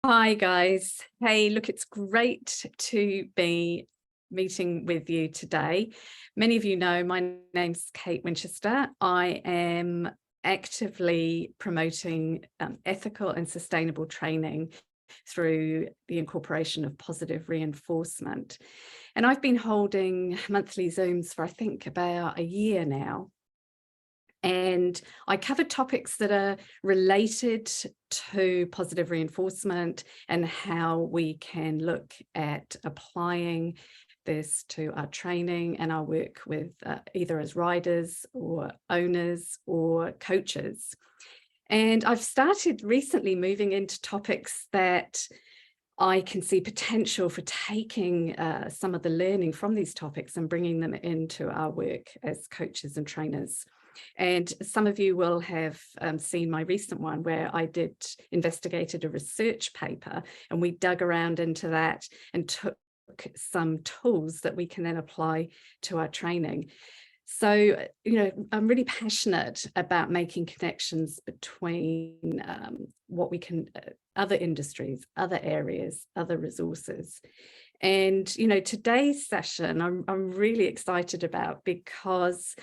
Hi guys. Hey, look, it's great to be meeting with you today. Many of you know my name's Kate Winchester. I am actively promoting ethical and sustainable training through the incorporation of positive reinforcement. And I've been holding monthly Zooms for I think about a year now. And I cover topics that are related to positive reinforcement and how we can look at applying this to our training and our work with either as riders or owners or coaches. And I've started recently moving into topics that I can see potential for taking some of the learning from these topics and bringing them into our work as coaches and trainers. And some of you will have seen my recent one where I investigated a research paper, and we dug around into that and took some tools that we can then apply to our training. So, I'm really passionate about making connections between what we can, other industries, other areas, other resources. And, today's session I'm really excited about because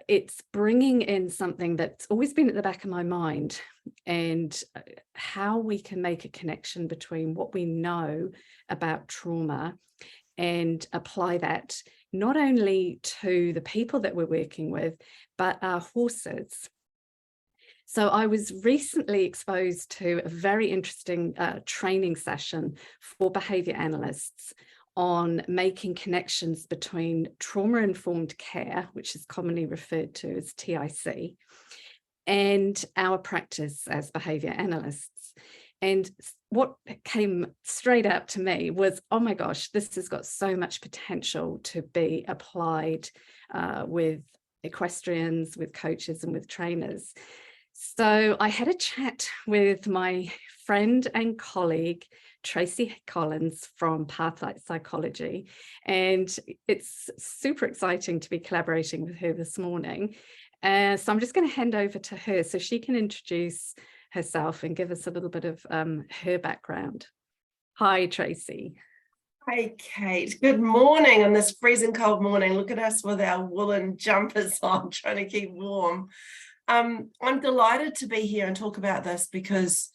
it's bringing in something that's always been at the back of my mind, and how we can make a connection between what we know about trauma and apply that not only to the people that we're working with, but our horses. So I was recently exposed to a very interesting training session for behaviour analysts on making connections between trauma-informed care, which is commonly referred to as TIC, and our practice as behaviour analysts. And what came straight up to me was, oh my gosh, this has got so much potential to be applied with equestrians, with coaches and with trainers. So I had a chat with my friend and colleague, Tracey Collins from Pathlight Psychology. And it's super exciting to be collaborating with her this morning. So I'm just going to hand over to her so she can introduce herself and give us a little bit of her background. Hi, Tracey. Hi, Kate. Good morning on this freezing cold morning. Look at us with our woolen jumpers on, trying to keep warm. I'm delighted to be here and talk about this because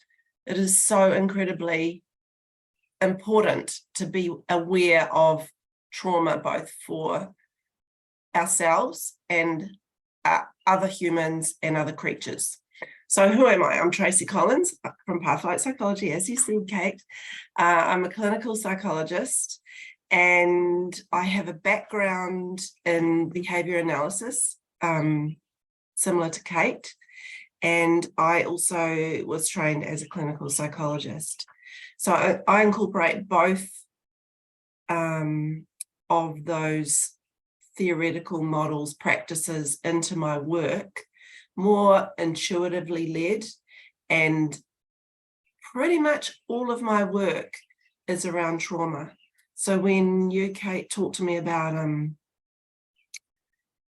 it is so incredibly important to be aware of trauma, both for ourselves and other humans and other creatures. So who am I? I'm Tracey Collins from Pathlight Psychology, as you said, Kate. I'm a clinical psychologist, and I have a background in behaviour analysis, similar to Kate, and I also was trained as a clinical psychologist. So I incorporate both of those theoretical models, practices into my work, more intuitively led, and pretty much all of my work is around trauma. So when you, Kate, talked to me about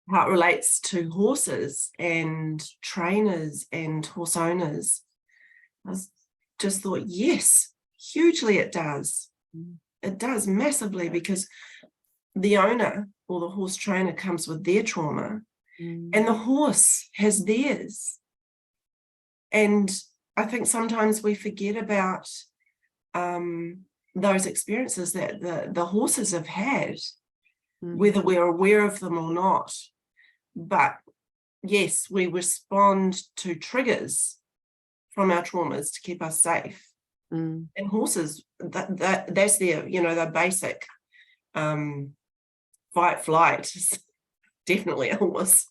how it relates to horses and trainers and horse owners, I just thought, yes, hugely it does. It does massively, because the owner or the horse trainer comes with their trauma, and the horse has theirs. And I think sometimes we forget about those experiences that the horses have had, whether we're aware of them or not. But yes, we respond to triggers from our traumas to keep us safe. And horses, that's their, their basic fight, flight. Definitely a horse.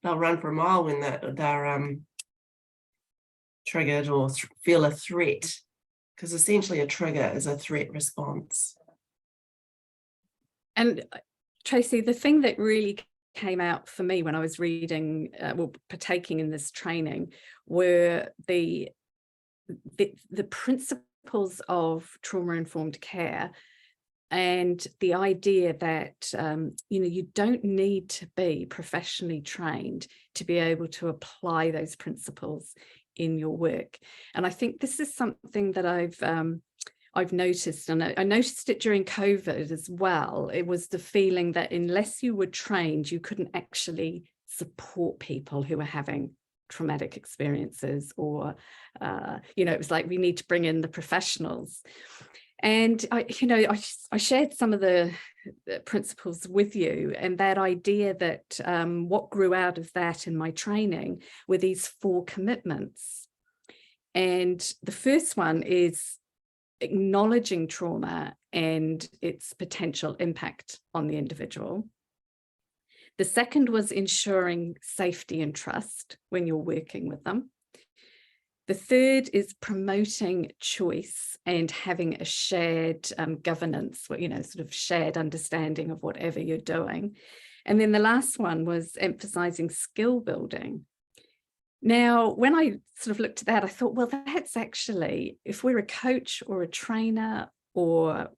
They'll run for a mile when they're triggered or feel a threat, because essentially a trigger is a threat response. And Tracey, the thing that really came out for me when I was reading, partaking in this training, were the principles of trauma-informed care And the idea that, you don't need to be professionally trained to be able to apply those principles in your work. And I think this is something that I've noticed, and I noticed it during COVID as well. It was the feeling that unless you were trained, you couldn't actually support people who were having traumatic experiences, or, it was like, we need to bring in the professionals. And I shared some of the principles with you, and that idea that what grew out of that in my training were these 4 commitments. And the first one is acknowledging trauma and its potential impact on the individual. The second was ensuring safety and trust when you're working with them. The third is promoting choice and having a shared governance, sort of shared understanding of whatever you're doing. And then the last one was emphasizing skill building. Now, when I sort of looked at that, I thought, well, that's actually, if we're a coach or a trainer or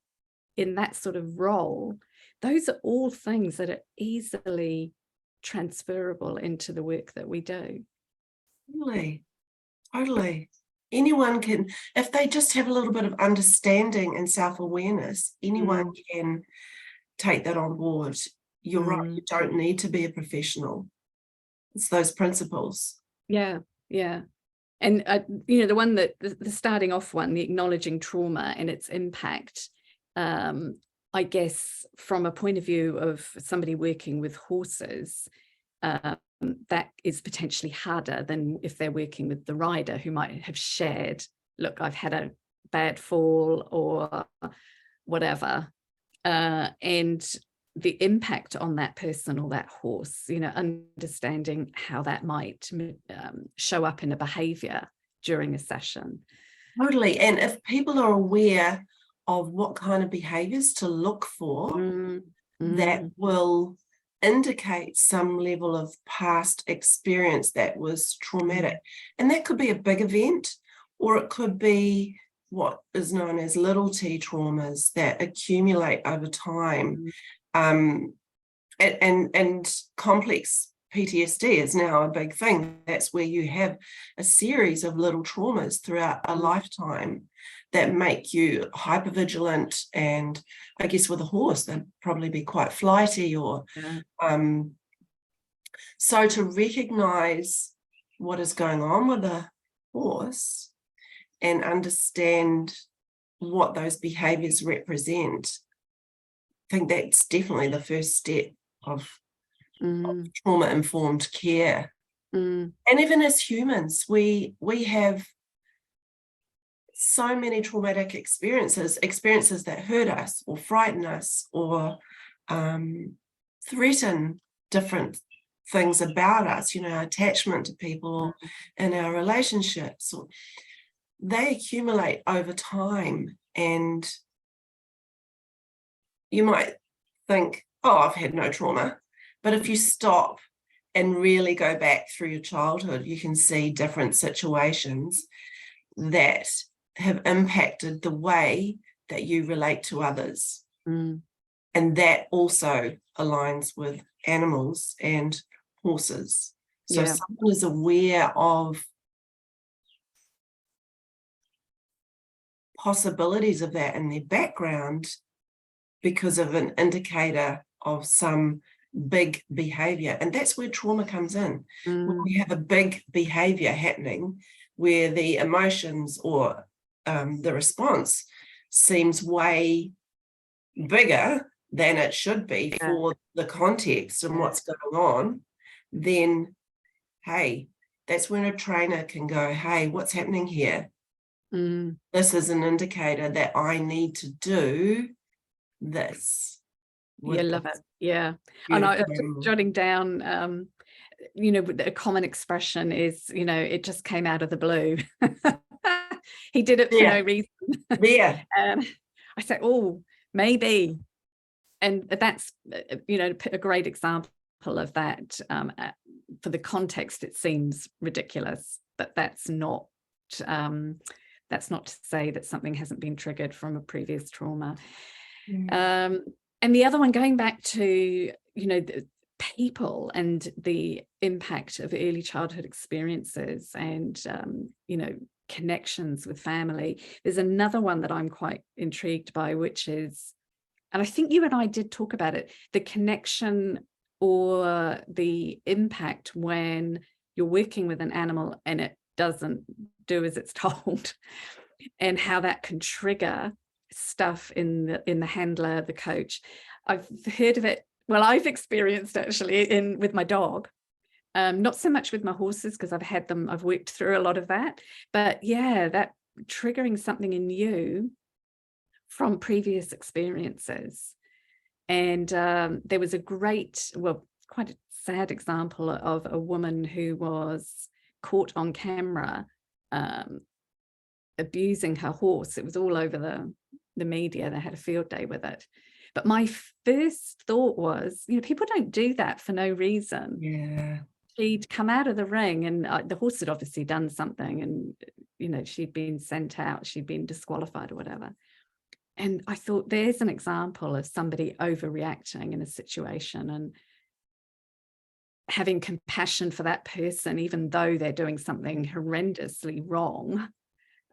in that sort of role, those are all things that are easily transferable into the work that we do. Totally. Anyone can, if they just have a little bit of understanding and self-awareness, anyone can take that on board. You're right, you don't need to be a professional. It's those principles. Yeah. And, the one that, the starting off one, the acknowledging trauma and its impact, I guess from a point of view of somebody working with horses, that is potentially harder than if they're working with the rider, who might have shared, look, I've had a bad fall or whatever, and the impact on that person or that horse, understanding how that might show up in a behavior during a session. Totally. And if people are aware of what kind of behaviors to look for, that will indicate some level of past experience that was traumatic. And that could be a big event, or it could be what is known as little t traumas that accumulate over time. And complex PTSD is now a big thing. That's where you have a series of little traumas throughout a lifetime that make you hypervigilant, and I guess with a horse they'd probably be quite flighty, or so to recognize what is going on with a horse and understand what those behaviors represent, I think that's definitely the first step of trauma-informed care. And even as humans, we have so many traumatic experiences that hurt us or frighten us or threaten different things about us, attachment to people in our relationships. They accumulate over time, and you might think, oh, I've had no trauma. But if you stop and really go back through your childhood, you can see different situations that have impacted the way that you relate to others. And that also aligns with animals and horses. So someone is aware of possibilities of that in their background because of an indicator of some big behavior. And that's where trauma comes in. When we have a big behavior happening where the emotions or the response seems way bigger than it should be for the context and what's going on, then, hey, that's when a trainer can go, hey, what's happening here? This is an indicator that I need to do this. You love it. Yeah. And I was just jotting down, a common expression is, it just came out of the blue. He did it for no reason. I said, oh, maybe. And that's, a great example of that. For the context, it seems ridiculous, but that's not to say that something hasn't been triggered from a previous trauma. And the other one, going back to, the people and the impact of early childhood experiences and, connections with family. There's another one that I'm quite intrigued by, which is, and I think you and I did talk about it, the connection or the impact when you're working with an animal and it doesn't do as it's told, and how that can trigger stuff in the handler, the coach. I've heard of it. Well, I've experienced actually with my dog. Not so much with my horses, because I've worked through a lot of that. But yeah, that triggering something in you from previous experiences. And there was quite a sad example of a woman who was caught on camera abusing her horse. It was all over the media. They had a field day with it. But my first thought was, people don't do that for no reason. Yeah. She'd come out of the ring and the horse had obviously done something, and she'd been sent out, she'd been disqualified or whatever. And I thought, there's an example of somebody overreacting in a situation and having compassion for that person, even though they're doing something horrendously wrong.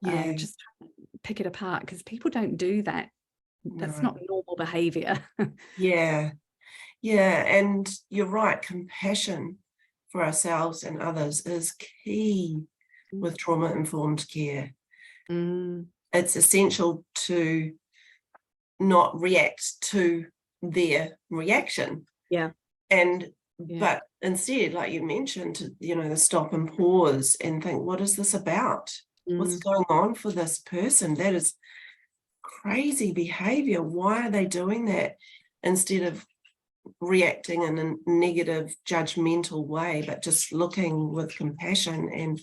Yeah. Just pick it apart, because people don't do that. That's No. not normal behavior. Yeah. And you're right, compassion for ourselves and others is key with trauma-informed care. It's essential to not react to their reaction. Yeah. But instead, like you mentioned, the stop and pause and think, what is this about? What's going on for this person? That is crazy behavior. Why are they doing that? Instead of reacting in a negative, judgmental way, but just looking with compassion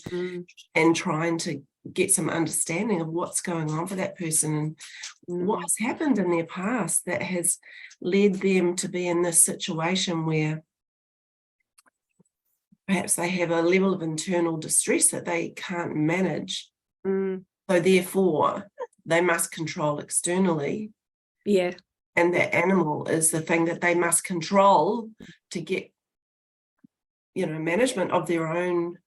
and trying to get some understanding of what's going on for that person and what has happened in their past that has led them to be in this situation where perhaps they have a level of internal distress that they can't manage. So therefore, they must control externally. Yeah. And that animal is the thing that they must control to get, management of their own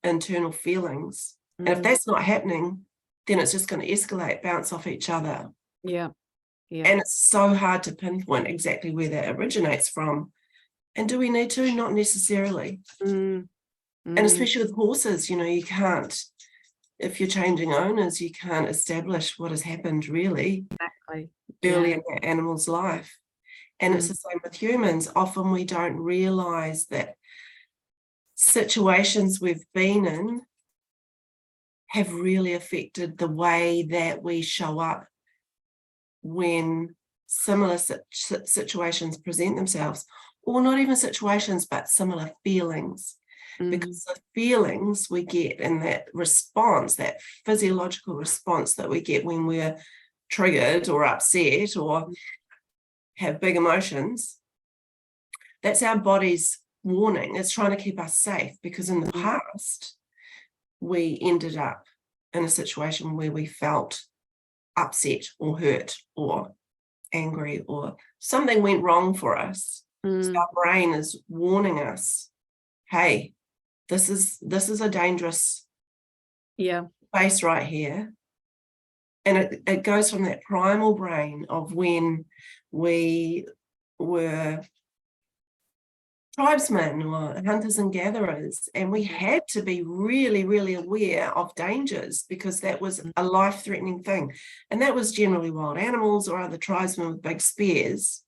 internal feelings. And if that's not happening, then it's just going to escalate, bounce off each other. Yeah. And it's so hard to pinpoint exactly where that originates from. And do we need to? Not necessarily. And especially with horses, you can't, if you're changing owners, you can't establish what has happened really early in that animal's life. And it's the same with humans. Often we don't realize that situations we've been in have really affected the way that we show up when similar situations present themselves, or not even situations, but similar feelings. Because the feelings we get and that response, that physiological response that we get when we're triggered or upset or have big emotions, that's our body's warning. It's trying to keep us safe, because in the past, we ended up in a situation where we felt upset or hurt or angry, or something went wrong for us. So our brain is warning us, hey, this is a dangerous space right here. And it goes from that primal brain of when we were tribesmen or hunters and gatherers, and we had to be really, really aware of dangers, because that was a life-threatening thing. And that was generally wild animals or other tribesmen with big spears.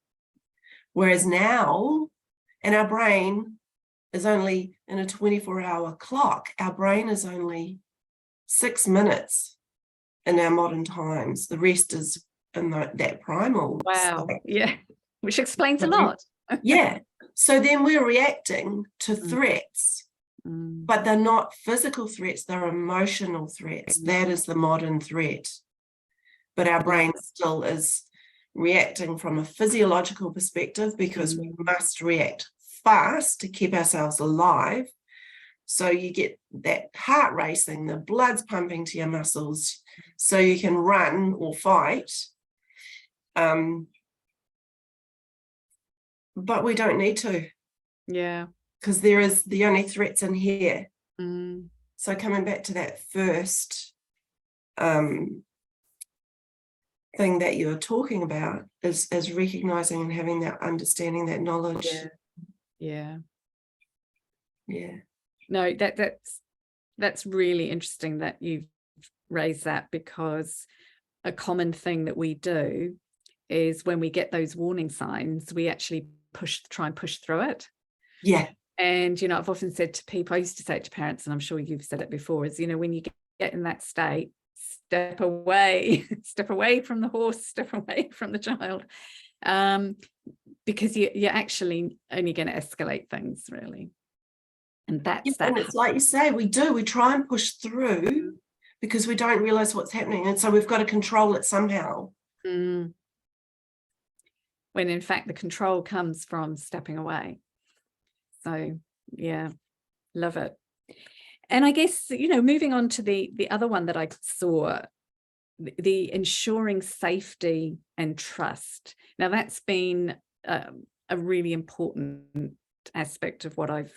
Whereas now, and our brain is only in a 24-hour clock, our brain is only 6 minutes in our modern times. The rest is in that primal. Wow. Yeah. Which explains a lot. Yeah. So then we're reacting to threats, but they're not physical threats, they're emotional threats. That is the modern threat. But our brain still is reacting from a physiological perspective, because we must react fast to keep ourselves alive. So you get that heart racing, the blood's pumping to your muscles, so you can run or fight. but we don't need to. Yeah. Because there is the only threats in here. Mm. So coming back to that first thing that you're talking about is recognizing and having that understanding, that knowledge. Yeah. No, that's really interesting that you've raised that, because a common thing that we do is when we get those warning signs, we actually try and push through it. Yeah. And, I've often said to people, I used to say it to parents, and I'm sure you've said it before, is, when you get in that state, step away, step away from the horse, step away from the child, because you're actually only going to escalate things, really. And that's that. And it's like you say, we try and push through because we don't realize what's happening. And so we've got to control it somehow. When in fact, the control comes from stepping away. So, yeah, love it. And I guess, moving on to the other one that I saw, the ensuring safety and trust. Now, that's been a really important aspect of what I've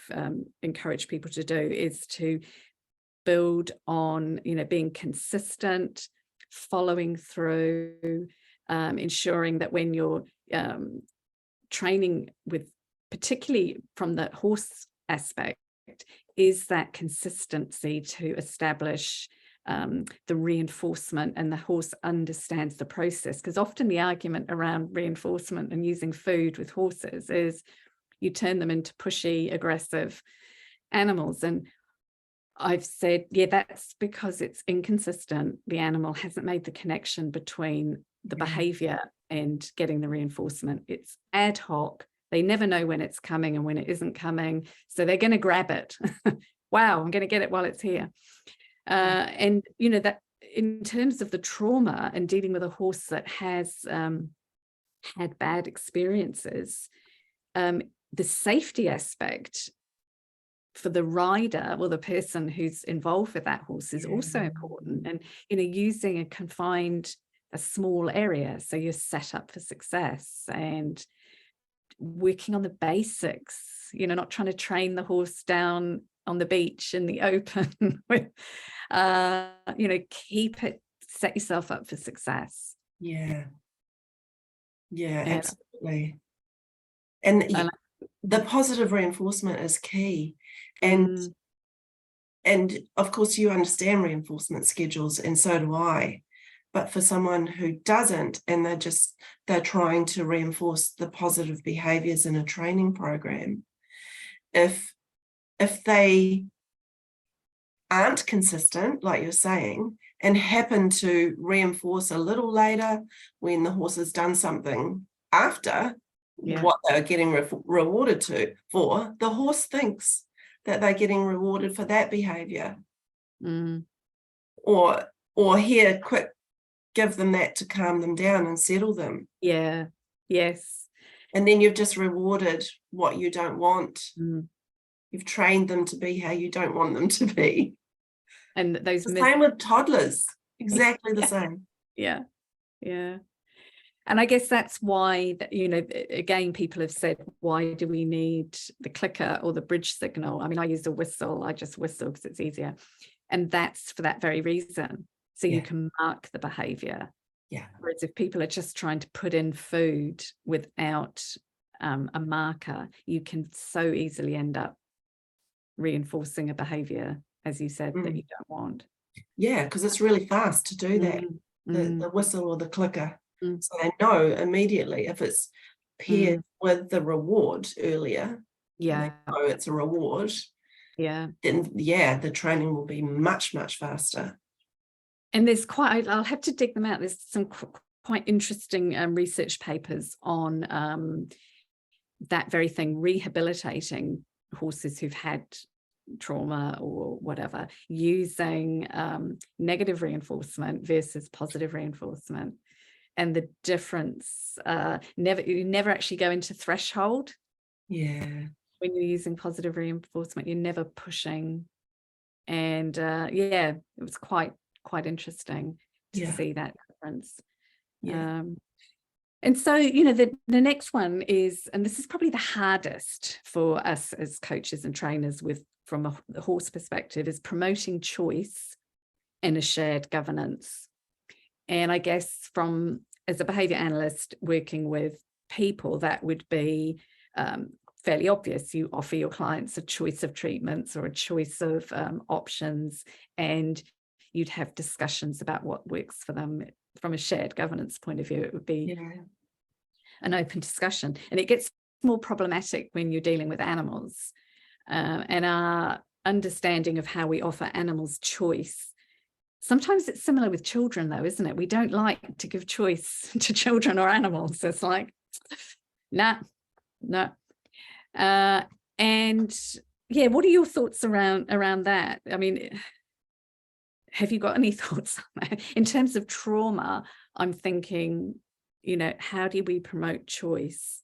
encouraged people to do, is to build on, being consistent, following through, ensuring that when you're training with, particularly from the horse aspect, is that consistency to establish the reinforcement, and the horse understands the process. Because often the argument around reinforcement and using food with horses is you turn them into pushy, aggressive animals. And I've said, that's because it's inconsistent. The animal hasn't made the connection between the behavior and getting the reinforcement. It's ad hoc. They never know when it's coming and when it isn't coming. So they're going to grab it. Wow, I'm going to get it while it's here. And, that in terms of the trauma and dealing with a horse that has had bad experiences, the safety aspect for the rider or the person who's involved with that horse is also important. And, using a small area, so you're set up for success, and working on the basics, not trying to train the horse down on the beach in the open with, set yourself up for success. Absolutely. And the positive reinforcement is key. And of course you understand reinforcement schedules, and so do I. But for someone who doesn't, and they're trying to reinforce the positive behaviors in a training program, if they aren't consistent, like you're saying, and happen to reinforce a little later when the horse has done something after what they're getting rewarded for, the horse thinks that they're getting rewarded for that behavior. Or here, quick, give them that to calm them down and settle them. Yes. And then you've just rewarded what you don't want. You've trained them to be how you don't want them to be. And those the same with toddlers, exactly the same. Yeah. And I guess that's why, again, people have said, why do we need the clicker or the bridge signal? I mean, I use a whistle. I just whistle because it's easier. And that's for that very reason. So you can mark the behavior. Whereas if people are just trying to put in food without a marker, you can so easily end up reinforcing a behavior, as you said, that you don't want. Because it's really fast to do that, the whistle or the clicker. So they know immediately if it's paired with the reward earlier, they know it's a reward, then the training will be much, much faster. And there's I'll have to dig them out. There's some quite interesting research papers on that very thing, rehabilitating horses who've had trauma or whatever, using negative reinforcement versus positive reinforcement. And the difference, you never actually go into threshold. When you're using positive reinforcement, you're never pushing. And it was quite interesting to see that difference. And so, you know, the next one is, and this is probably the hardest for us as coaches and trainers from a horse perspective, is promoting choice in a shared governance. And I guess as a behavior analyst working with people, that would be fairly obvious. You offer your clients a choice of treatments or a choice of options, and you'd have discussions about what works for them. From a shared governance point of view, it would be an open discussion. And it gets more problematic when you're dealing with animals. And our understanding of how we offer animals choice. Sometimes it's similar with children, though, isn't it? We don't like to give choice to children or animals. It's like, no. And yeah, what are your thoughts around that? I mean, have you got any thoughts on that? In terms of trauma, I'm thinking, you know, how do we promote choice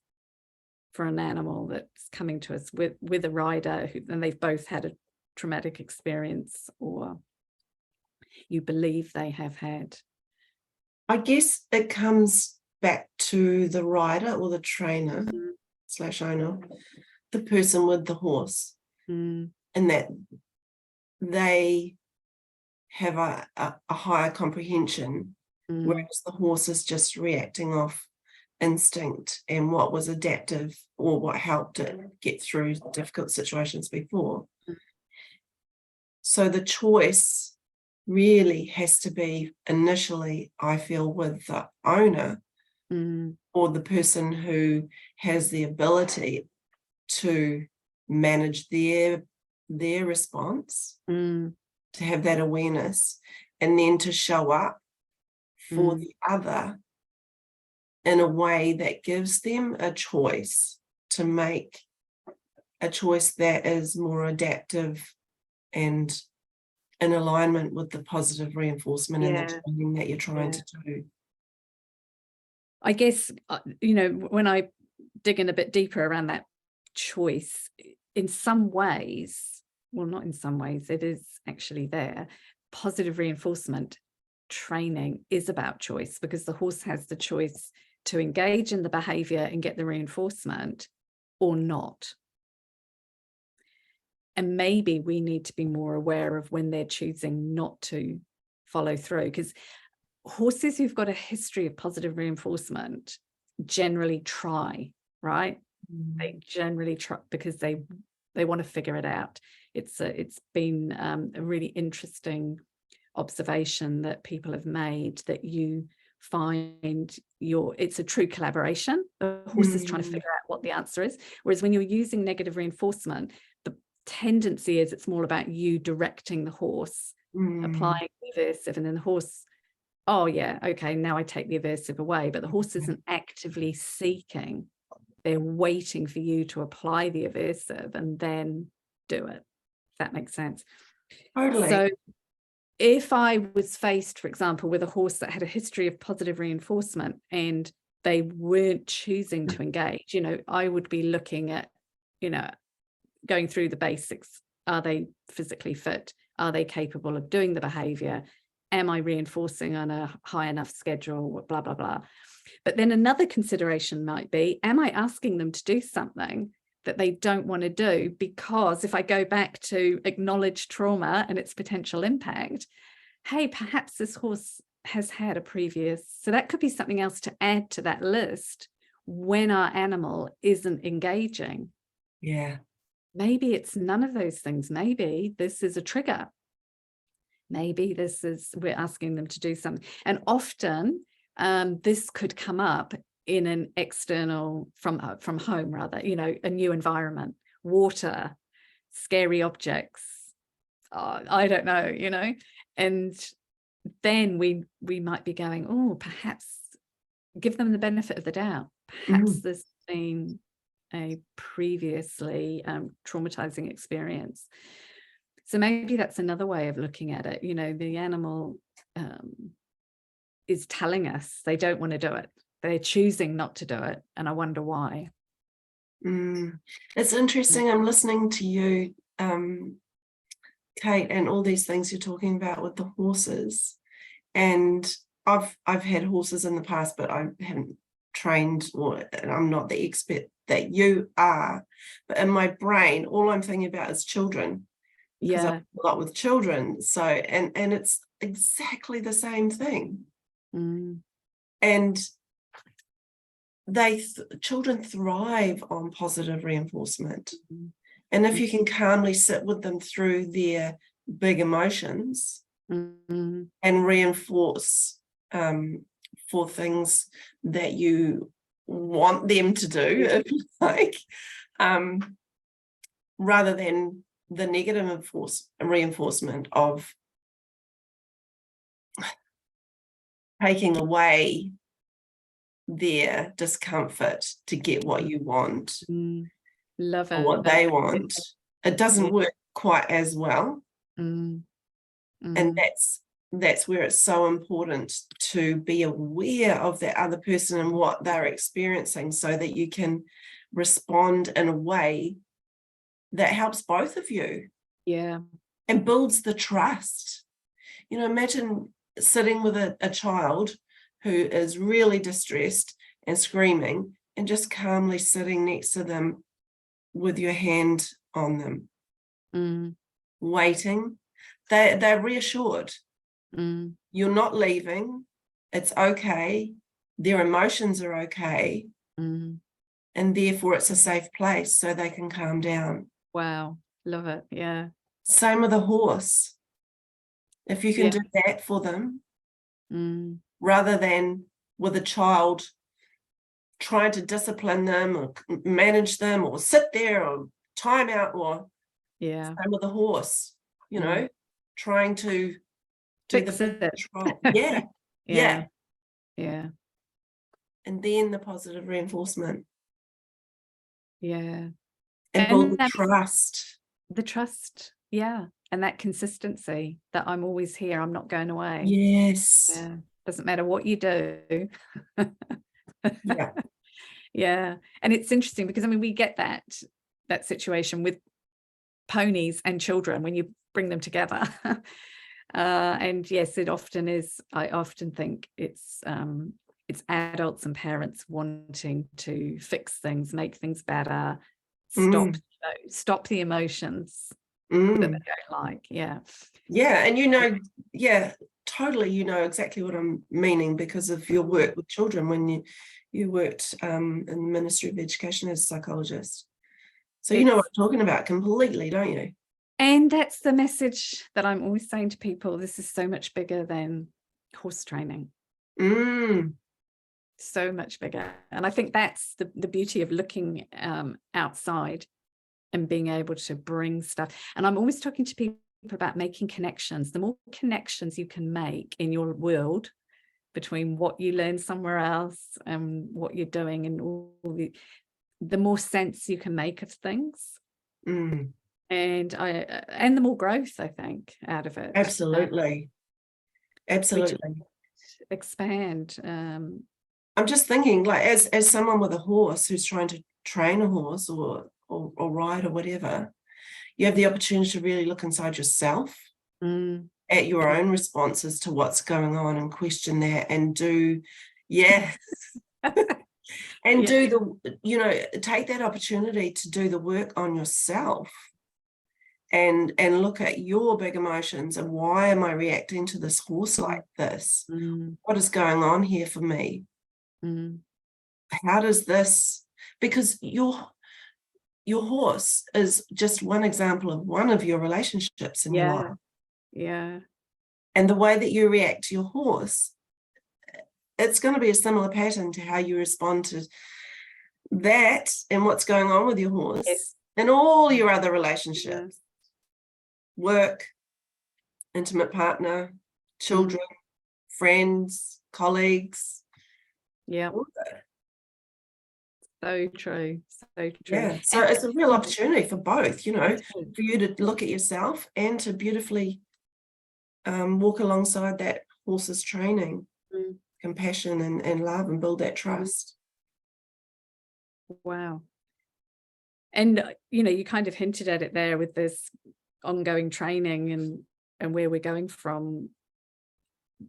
for an animal that's coming to us with a rider and they've both had a traumatic experience, or you believe they have had? I guess it comes back to the rider or the trainer / owner, the person with the horse, and that they have a higher comprehension, whereas the horse is just reacting off instinct and what was adaptive or what helped it get through difficult situations before. So the choice really has to be initially, I feel, with the owner or the person who has the ability to manage their response, to have that awareness, and then to show up for the other in a way that gives them a choice, to make a choice that is more adaptive and in alignment with the positive reinforcement and the training that you're trying to do. I guess, you know, when I dig in a bit deeper around that choice, in some ways, well, not in some ways, it is actually there. Positive reinforcement training is about choice, because the horse has the choice to engage in the behavior and get the reinforcement or not. And maybe we need to be more aware of when they're choosing not to follow through, because horses who've got a history of positive reinforcement generally try, right? They generally try because they want to figure it out. It's been a really interesting observation that people have made, that you find it's a true collaboration. The horse is trying to figure out what the answer is, whereas when you're using negative reinforcement, the tendency is it's more about you directing the horse, applying the aversive, and then the horse, oh yeah, okay, now I take the aversive away, but the horse isn't actively seeking. They're waiting for you to apply the aversive and then do it, if that makes sense. Totally. So if I was faced, for example, with a horse that had a history of positive reinforcement and they weren't choosing to engage, you know, I would be looking at, you know, going through the basics. Are they physically fit? Are they capable of doing the behavior? Am I reinforcing on a high enough schedule? Blah, blah, blah. But then another consideration might be, am I asking them to do something that they don't want to do? Because if I go back to acknowledge trauma and its potential impact, hey, perhaps this horse has had a previous, so that could be something else to add to that list when our animal isn't engaging. Yeah. Maybe it's none of those things. Maybe this is a trigger. Maybe we're asking them to do something. And often this could come up in an external, from home rather, you know, a new environment, water, scary objects, I don't know, you know, and then we might be going, oh, perhaps give them the benefit of the doubt. Perhaps there's been a previously traumatizing experience. So maybe that's another way of looking at it. You know, the animal is telling us they don't want to do it. They're choosing not to do it. And I wonder why. It's interesting. I'm listening to you, Kate, and all these things you're talking about with the horses. And I've had horses in the past, but I haven't trained, or I'm not the expert that you are, but in my brain, all I'm thinking about is children, because I Yeah. work a lot with children. So, and it's exactly the same thing. And children thrive on positive reinforcement. And if you can calmly sit with them through their big emotions and reinforce for things that you want them to do, if you like, rather than the negative reinforcement of taking away their discomfort to get what you want Love or it. what they want. It doesn't work quite as well. And that's where it's so important to be aware of that other person and what they're experiencing, so that you can respond in a way that helps both of you. Yeah. And builds the trust. You know, imagine sitting with a child who is really distressed and screaming, and just calmly sitting next to them with your hand on them, waiting. They're reassured. You're not leaving. It's okay. Their emotions are okay. And therefore it's a safe place, so they can calm down. Wow. Love it. Yeah. Same with a horse. If you can do that for them, rather than with a child trying to discipline them or manage them or sit there or time out, or same with a horse, you know, trying to do Fix the it. control. Yeah. And then the positive reinforcement. Yeah. And build the trust. The trust. Yeah. And that consistency that I'm always here. I'm not going away. Yes. Yeah. Doesn't matter what you do. Yeah. Yeah. And it's interesting because, I mean, we get that situation with ponies and children when you bring them together. And yes, it often is. I often think it's adults and parents wanting to fix things, make things better, stop the emotions that they don't like. Yeah. And totally, you know exactly what I'm meaning because of your work with children when you worked in the Ministry of Education as a psychologist. So you know what I'm talking about completely, don't you? And that's the message that I'm always saying to people. This is so much bigger than horse training. So much bigger. And I think that's the beauty of looking outside and being able to bring stuff. And I'm always talking to people about making connections. The more connections you can make in your world between what you learn somewhere else and what you're doing, and all the more sense you can make of things. And the more growth, I think, out of it. Absolutely. Expand. I'm just thinking, like, as someone with a horse who's trying to train a horse or ride or whatever, you have the opportunity to really look inside yourself at your own responses to what's going on and question that and do and do the, you know, take that opportunity to do the work on yourself and look at your big emotions and why am I reacting to this horse like this? What is going on here for me? How does this, because your horse is just one example of one of your relationships in your life. Yeah. And the way that you react to your horse, it's going to be a similar pattern to how you respond to that and what's going on with your horse and all your other relationships, work, intimate partner, children, friends, colleagues. So true. So true. Yeah. So it's a real opportunity for both, you know, for you to look at yourself and to beautifully walk alongside that horse's training, compassion and love, and build that trust. Wow. And, you know, you kind of hinted at it there with this ongoing training and where we're going from.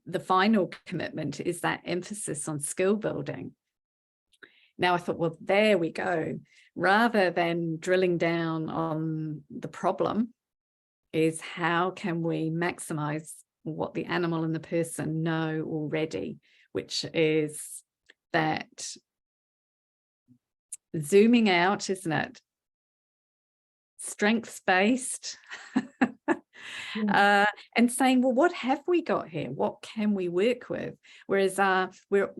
The final commitment is that emphasis on skill building. Now I thought, well, there we go. Rather than drilling down on the problem, is how can we maximize what the animal and the person know already, which is that zooming out, isn't it? Strengths-based. And saying, well, what have we got here? What can we work with? Whereas we're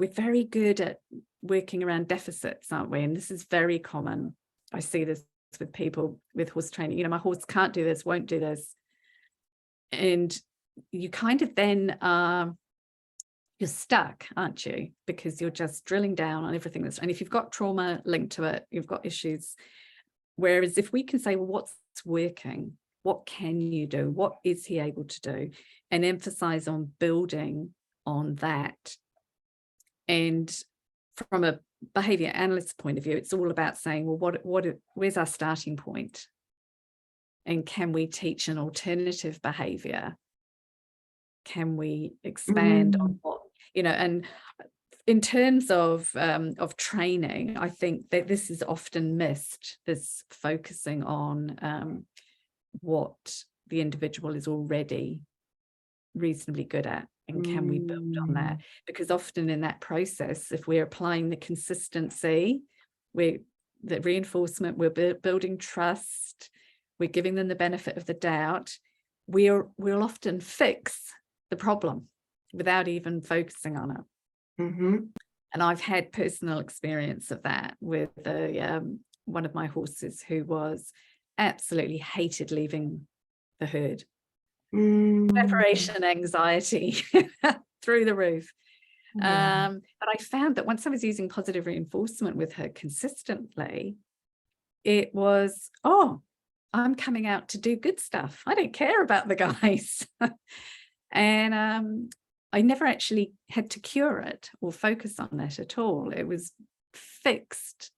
very good at working around deficits, aren't we? And this is very common. I see this with people with horse training. You know, my horse can't do this, won't do this. And you kind of then you're stuck, aren't you? Because you're just drilling down on everything that's, and if you've got trauma linked to it, you've got issues. Whereas if we can say, well, what's working? What can you do? What is he able to do? And emphasize on building on that. And from a behavior analyst point of view, it's all about saying, well, where's our starting point? And can we teach an alternative behavior? Can we expand on what, you know, and in terms of training, I think that this is often missed, this focusing on what the individual is already reasonably good at, and can we build on that? Because often in that process, if we're applying the consistency, the reinforcement, we're building trust, we're giving them the benefit of the doubt, we'll often fix the problem without even focusing on it. And I've had personal experience of that with one of my horses who was absolutely hated leaving the herd. Separation anxiety through the roof. But I found that once I was using positive reinforcement with her consistently, it was, oh, I'm coming out to do good stuff. I don't care about the guys. And I never actually had to cure it or focus on it at all. It was fixed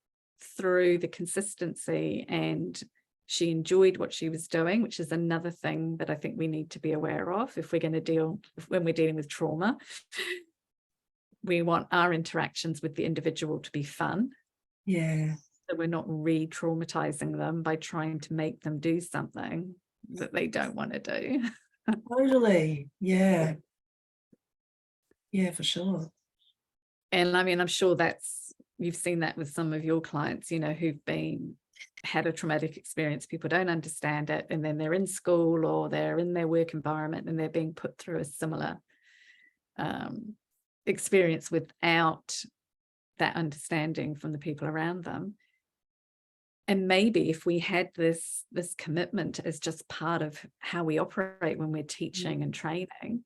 through the consistency, and she enjoyed what she was doing, which is another thing that I think we need to be aware of if we're going to when we're dealing with trauma. We want our interactions with the individual to be fun. Yeah. So we're not re-traumatizing them by trying to make them do something that they don't want to do. Totally. Yeah. Yeah, for sure. And I mean, I'm sure you've seen that with some of your clients, you know, who've had a traumatic experience. People don't understand it, and then they're in school or they're in their work environment and they're being put through a similar experience without that understanding from the people around them. And maybe if we had this commitment as just part of how we operate when we're teaching and training,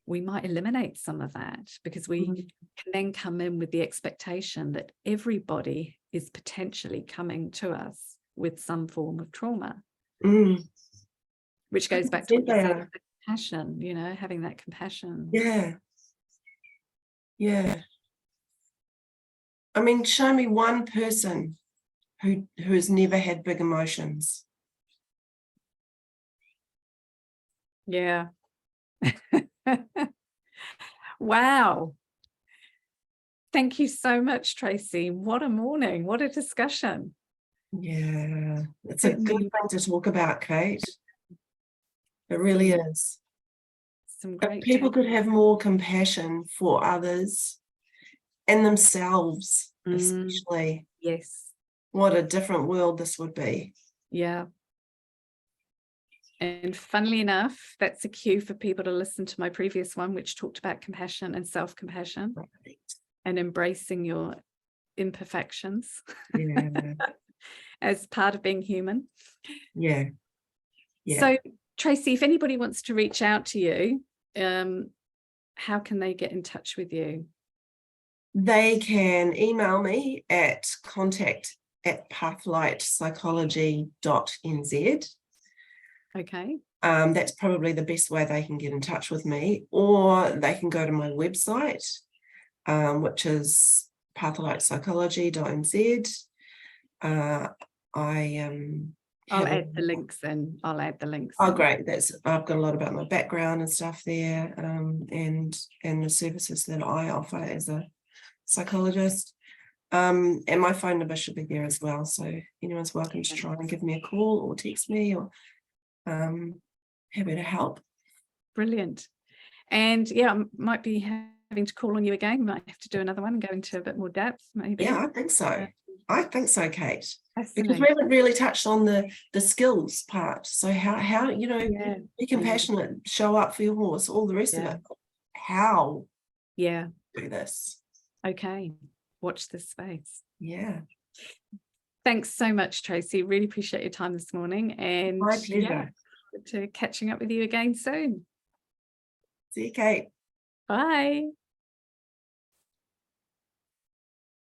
we might eliminate some of that, because we can then come in with the expectation that everybody is potentially coming to us with some form of trauma, which goes back to what you said, compassion, you know, having that compassion. Yeah. Yeah. I mean, show me one person who has never had big emotions. Yeah. Wow. Thank you so much, Tracey. What a morning. What a discussion. Yeah, it's a good thing to talk about, Kate. It really is. Some great if people could have more compassion for others and themselves, especially. Yes. What a different world this would be. Yeah. And funnily enough, that's a cue for people to listen to my previous one, which talked about compassion and self-compassion, and embracing your imperfections as part of being human. Yeah. So, Tracey, if anybody wants to reach out to you, how can they get in touch with you? They can email me at contact@pathlightpsychology.nz. Okay. That's probably the best way they can get in touch with me, or they can go to my website, which is pathlightpsychology.nz. I'll add the links in. Oh, great. I've got a lot about my background and stuff there, and the services that I offer as a psychologist. And my phone number should be there as well. So anyone's welcome to try and give me a call or text me, or happy to help. Brilliant. And yeah, I might be having to call on you again. Might have to do another one and go into a bit more depth, maybe. Yeah, I think so. I think so, Kate. Because Fascinating. we haven't really touched on the skills part. So how be compassionate, show up for your horse, all the rest of it. How do this? Okay. Watch this space. Yeah. Thanks so much, Tracey. Really appreciate your time this morning. And My pleasure. To catching up with you again soon. See you, Kate. Bye.